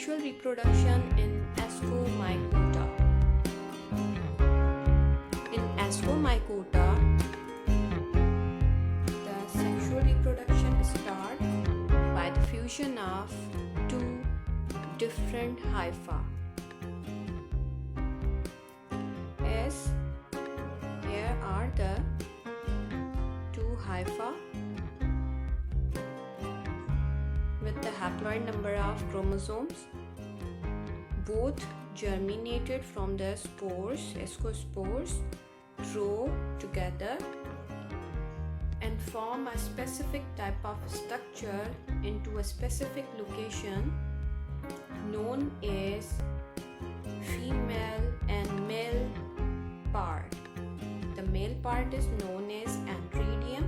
sexual reproduction in Ascomycota. In Ascomycota, the sexual reproduction starts by the fusion of two different hypha. As here are the two hypha with the haploid number of chromosomes. Both germinated from the spores, ascospores, grow together and form a specific type of structure into a specific location known as female and male part. The male part is known as antheridium,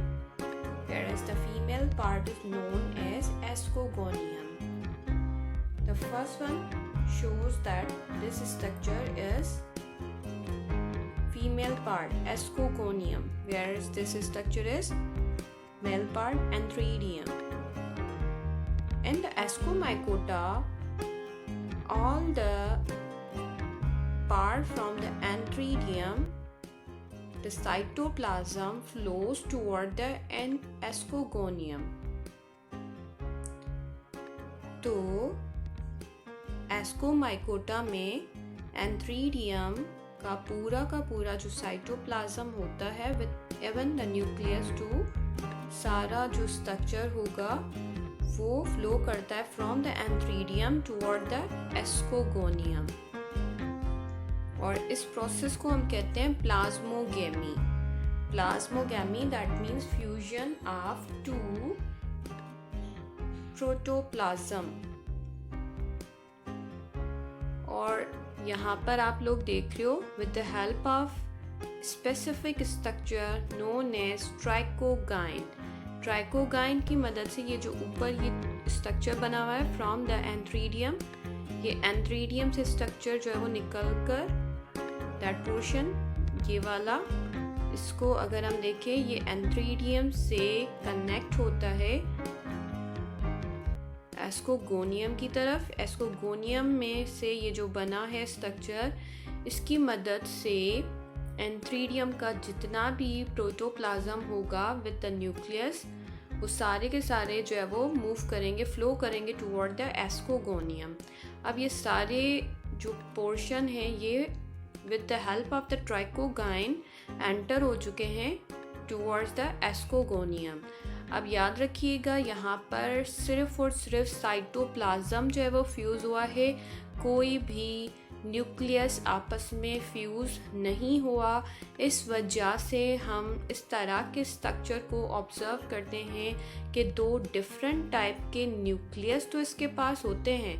whereas the female part is known as ascogonium. The first one shows that this structure is female part, ascogonium, whereas this structure is male part, antheridium. In the Ascomycota, all the part from the antheridium, the cytoplasm flows toward the ascogonium. तो Ascomycota में antheridium का पूरा जो cytoplasm होता है with even the nucleus too, सारा जो structure होगा वो फ्लो करता है from the antheridium toward the ascogonium, और इस प्रोसेस को हम कहते हैं plasmogamy. Plasmogamy that means fusion of two protoplasm. और यहाँ पर आप लोग देख रहे हो with the help of specific structure known as trichogyne. Trichogyne की मदद से ये जो ऊपर ये स्ट्रक्चर बना हुआ है फ्रॉम द एंथ्रीडियम, ये एंथ्रीडियम से स्ट्रक्चर जो है वो निकल कर दैट पोर्शन ये वाला, इसको अगर हम देखें ये एंथ्रीडियम से कनेक्ट होता है एस्कोगोनियम की तरफ. एस्कोगोनियम में से ये जो बना है स्ट्रक्चर, इसकी मदद से एंथ्रीडियम का जितना भी प्रोटोप्लाज्म होगा विद द न्यूक्लियस, वो सारे के सारे जो है वो मूव करेंगे, फ्लो करेंगे टुवर्ड द एस्कोगोनियम. अब ये सारे जो पोर्शन हैं ये with the help of the trichogyne enter हो चुके हैं टुवर्ड्स द एस्कोगोनियम. अब याद रखिएगा यहाँ पर सिर्फ और सिर्फ साइटोप्लाज्म जो है वो फ्यूज़ हुआ है, कोई भी न्यूक्लियस आपस में फ्यूज़ नहीं हुआ. इस वजह से हम इस तरह के स्ट्रक्चर को ऑब्ज़र्व करते हैं कि दो डिफरेंट टाइप के न्यूक्लियस तो इसके पास होते हैं,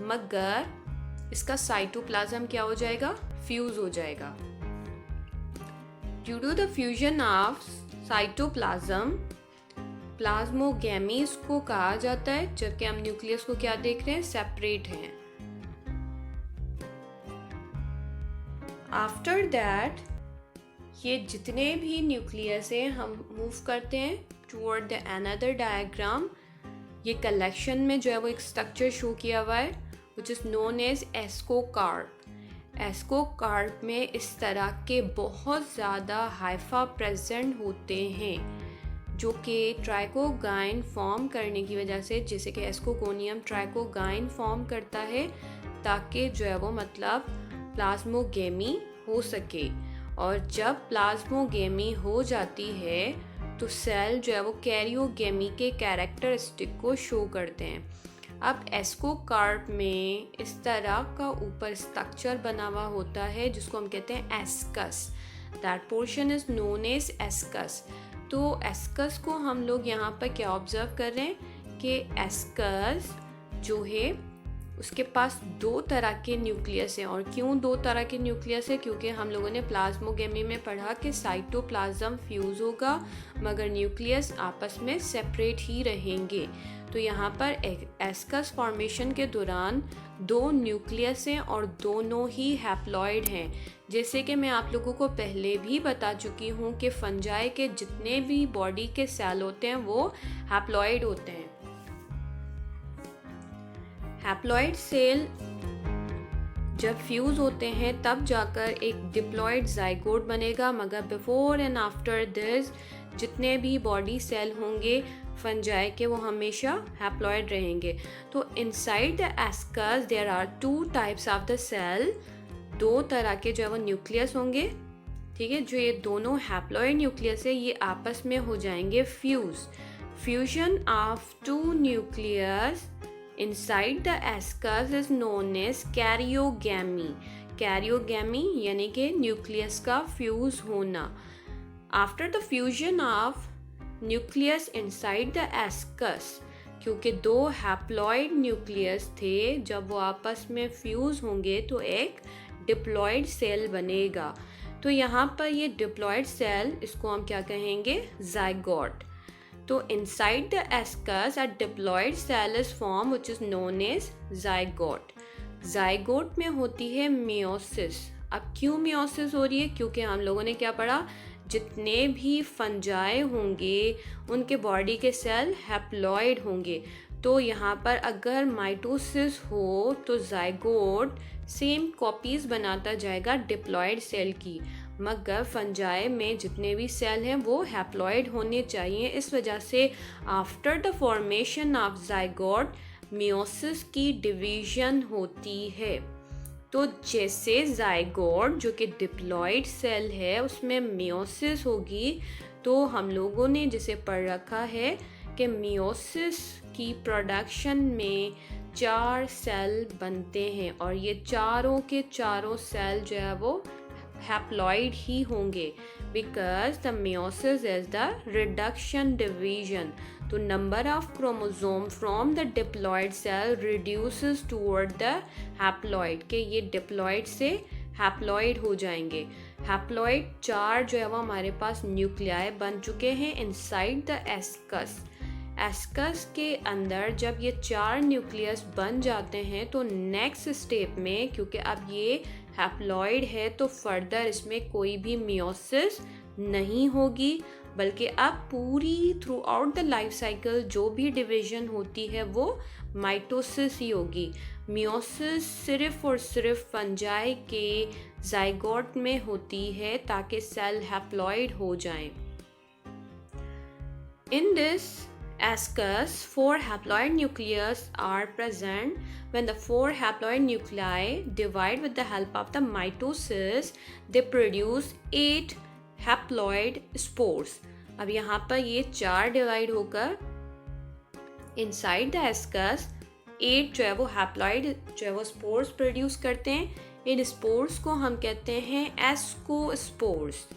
मगर इसका साइटोप्लाज्म क्या हो जाएगा, फ्यूज़ हो जाएगा. Due to the fusion of cytoplasm, plasmogamy इसको कहा जाता है, जबकि हम न्यूक्लियस को क्या देख रहे हैं, सेपरेट हैं. आफ्टर दैट ये जितने भी न्यूक्लियस हैं हम मूव करते हैं टुवर्ड द अनदर डायग्राम. ये कलेक्शन में जो है वो एक स्ट्रक्चर शो किया हुआ है which is known as ascocarp. Ascocarp में इस तरह के बहुत ज़्यादा हाइफा प्रेजेंट होते हैं जो कि ट्राइकोगाइन फॉर्म करने की वजह से, जैसे कि एस्कोगोनियम ट्राइकोगाइन फॉर्म करता है ताकि जो है वो मतलब प्लाज्मोगेमी हो सके. और जब प्लाज्मोगेमी हो जाती है तो सेल जो है वो कैरियोगेमी के कैरेक्टरिस्टिक को शो करते हैं. अब एस्कोकार्प में इस तरह का ऊपर स्ट्रक्चर बना हुआ होता है जिसको हम कहते हैं ascus. That portion is known as ascus. तो एस्कस को हम लोग यहाँ पर क्या ऑब्जर्व कर रहे हैं कि एस्कस जो है उसके पास दो तरह के न्यूक्लियस हैं. और क्यों दो तरह के न्यूक्लियस है, क्योंकि हम लोगों ने प्लाज्मोगेमी में पढ़ा कि साइटोप्लाज्म फ्यूज़ होगा मगर न्यूक्लियस आपस में सेपरेट ही रहेंगे. तो यहाँ पर एस्कस फॉर्मेशन के दौरान दो न्यूक्लियस हैं और दोनों ही हैप्लॉइड हैं. जैसे कि मैं आप लोगों को पहले भी बता चुकी हूँ कि फंजाई के जितने भी बॉडी के सेल होते हैं वो हैप्लॉइड होते हैं. हैप्लॉइड सेल जब फ्यूज़ होते हैं तब जाकर एक डिप्लॉइड जाइगोट बनेगा, मगर बिफोर एंड आफ्टर दिस जितने भी बॉडी सेल होंगे फंजाई के वो हमेशा हैप्लॉइड रहेंगे। तो inside the ascus there are 2 types of the cell, 2 तरह के जो है वो न्यूक्लियस होंगे, ठीक है। जो ये दोनों हैप्लॉइड न्यूक्लियस है ये आपस में हो जाएंगे fusion of 2 nucleus inside the ascus is known as karyogamy। karyogamy यानी कि न्यूक्लियस का फ्यूज होना। After the fusion of nucleus inside the ascus, क्योंकि 2 हैप्लॉइड न्यूक्लियस थे, जब वो आपस में फ्यूज होंगे तो एक डिप्लॉइड सेल बनेगा। तो यहाँ पर ये डिप्लॉइड सेल, इसको हम क्या कहेंगे, जाइगोट। तो inside the ascus a diploid cell is formed which is known as zygote। zygote में होती है meiosis। अब क्यों meiosis हो रही है? क्योंकि हम लोगों ने क्या पढ़ा, जितने भी फंजाई होंगे उनके बॉडी के सेल हैप्लॉइड होंगे। तो यहाँ पर अगर माइटोसिस हो तो जाइगोट सेम कॉपीज बनाता जाएगा डिप्लॉइड सेल की, मगर फंजाई में जितने भी सेल हैं वो हैप्लॉइड होने चाहिए। इस वजह से after the formation of zygote meiosis की डिवीजन होती है। तो जैसे जाइगोट जो कि डिप्लॉइड सेल है उसमें मियोसिस होगी, तो हम लोगों ने जिसे पढ़ रखा है कि मियोसिस की प्रोडक्शन में 4 सेल बनते हैं और ये चारों के चारों सेल जो है वो हैप्लॉइड ही होंगे, because the meiosis is the reduction division. तो number of chromosome from the diploid cell reduces toward the haploid, के ये डिप्लॉइड से हैप्लॉइड हो जाएंगे। हैप्लॉइड 4 जो है वो हमारे पास न्यूक्लियाई बन चुके हैं इनसाइड द एस्कस। एस्कस के अंदर जब ये 4 न्यूक्लियस बन जाते हैं तो नेक्स्ट स्टेप में, क्योंकि अब ये हैप्लॉइड है तो फर्दर इसमें कोई भी मियोसिस नहीं होगी, बल्कि अब पूरी through out the life cycle जो भी डिवीजन होती है वो माइटोसिस ही होगी। मियोसिस सिर्फ और सिर्फ फंजाई के जाइगोट में होती है ताकि सेल हैप्लॉइड हो जाएं। In this ascus 4 haploid nucleus are present। when the 4 haploid nuclei divide with the help of the mitosis they produce 8 haploid spores। अब यहाँ पर ये 4 डिवाइड होकर इनसाइड द एस्कस 8 जो है वो हैप्लॉइड जो है वो स्पोर्स प्रोड्यूस करते हैं। इन स्पोर्स को हम कहते हैं एस्कोस्पोर्स।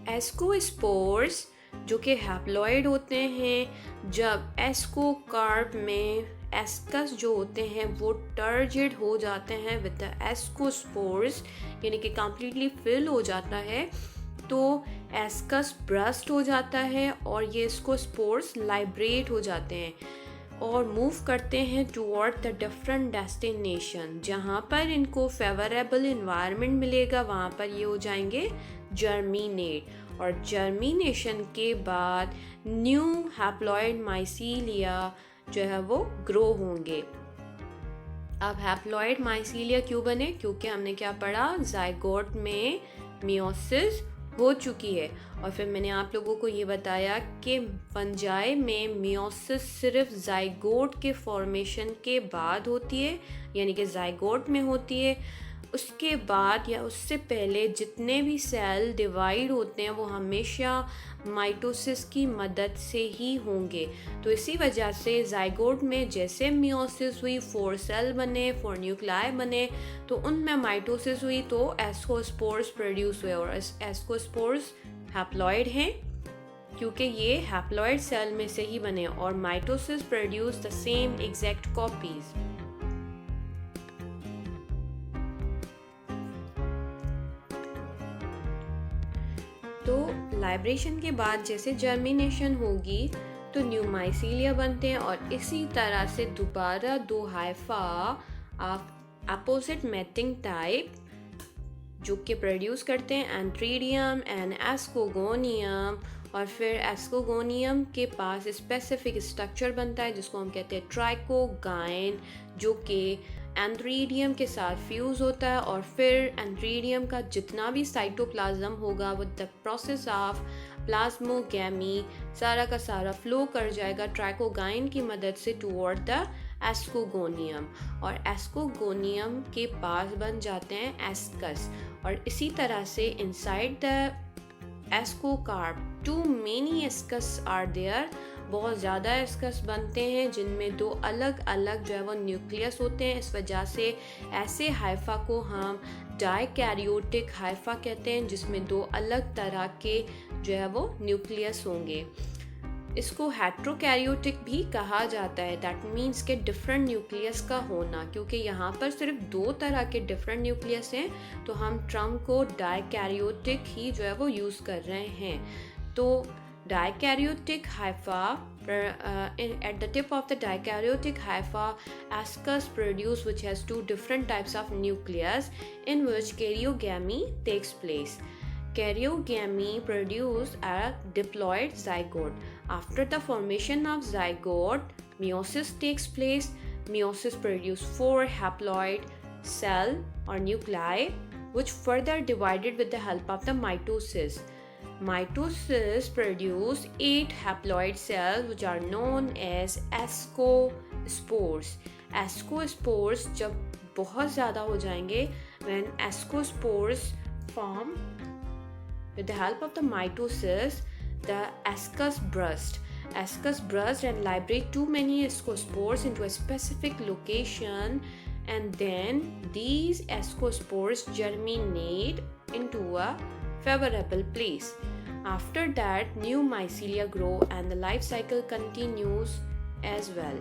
एस्कोस्पोर्स जो कि हैप्लॉइड होते हैं, जब एस्कोकार्प में एस्कस जो होते हैं वो टर्जिड हो जाते हैं विद द एस्कोस्पोर्स, यानी कि कंप्लीटली फिल हो जाता है, तो एस्कस ब्रस्ट हो जाता है और ये एस्कोस्पोर्स लाइब्रेट हो जाते हैं और मूव करते हैं टुवर्ड द डिफरेंट डेस्टिनेशन। जहाँ पर इनको फेवरेबल इन्वायरमेंट मिलेगा वहाँ पर ये हो जाएंगे जर्मिनेट, और जर्मिनेशन के बाद न्यू हैप्लॉइड माइसीलिया जो है वो ग्रो होंगे। अब हैप्लॉइड माइसीलिया क्यों बने? क्योंकि हमने क्या पढ़ा, जाइगोट में मियोसिस हो चुकी है। और फिर मैंने आप लोगों को ये बताया कि फंजाई में मियोसिस सिर्फ जाइगोट के फॉर्मेशन के बाद होती है, यानी कि जाइगोट में होती है। उसके बाद या उससे पहले जितने भी सेल डिवाइड होते हैं वो हमेशा माइटोसिस की मदद से ही होंगे। तो इसी वजह से जाइगोट में जैसे मियोसिस हुई 4 सेल बने, 4 न्यूक्लियाई बने, तो उनमें माइटोसिस हुई तो एस्कोस्पोर्स प्रोड्यूस हुए, और एस्कोस्पोर्स हैप्लॉइड हैं क्योंकि ये हैप्लॉइड सेल में से ही बने, और mitosis produce the same exact copies. तो लाइब्रेशन के बाद जैसे जर्मिनेशन होगी तो न्यू माइसीलिया बनते हैं, और इसी तरह से दोबारा 2 hypha of opposite mating type जो कि प्रोड्यूस करते हैं एंट्रीडियम एंड एस्कोगोनियम, और फिर एस्कोगोनियम के पास स्पेसिफिक स्ट्रक्चर बनता है जिसको हम कहते हैं ट्राइकोगाइन, जो कि एंथ्रीडियम के साथ फ्यूज़ होता है और फिर एंथ्रीडियम का जितना भी साइटोप्लाज्म होगा with the process of plasmogamy सारा का सारा फ्लो कर जाएगा ट्राइकोगाइन की मदद से टुवर्ड द एस्कोगोनियम, और एस्कोगोनियम के पास बन जाते हैं एस्कस। और इसी तरह से inside the ascocarp too many ascus are there, बहुत ज़्यादा एस्कस बनते हैं जिनमें दो अलग अलग जो है वो न्यूक्लियस होते हैं। इस वजह से ऐसे हाइफा को हम डाइकैरियोटिक हाइफा कहते हैं जिसमें दो अलग तरह के जो है वो न्यूक्लियस होंगे। इसको हेट्रोकैरियोटिक भी कहा जाता है, दैट मीन्स के डिफरेंट न्यूक्लियस का होना, क्योंकि यहाँ पर सिर्फ दो तरह के डिफरेंट न्यूक्लियस हैं तो हम टर्म को डाइकैरियोटिक ही जो है वो यूज़ कर रहे हैं। तो dikaryotic hypha, at the tip of the dikaryotic hypha, ascus produce, which has two different types of nucleus in which karyogamy takes place. Karyogamy produce a diploid zygote. After the formation of zygote, meiosis takes place. Meiosis produce 4 haploid cell or nuclei, which further divided with the help of the mitosis. Mitosis produce 8 haploid cells which are known as ascospores. Ascospores जब बहुत ज़्यादा हो जाएंगे, when ascospores form with the help of the mitosis, the ascus burst. Ascus burst and liberate too many ascospores into a specific location, and then these ascospores germinate into a favorable place. After that, new mycelia grow and the life cycle continues as well.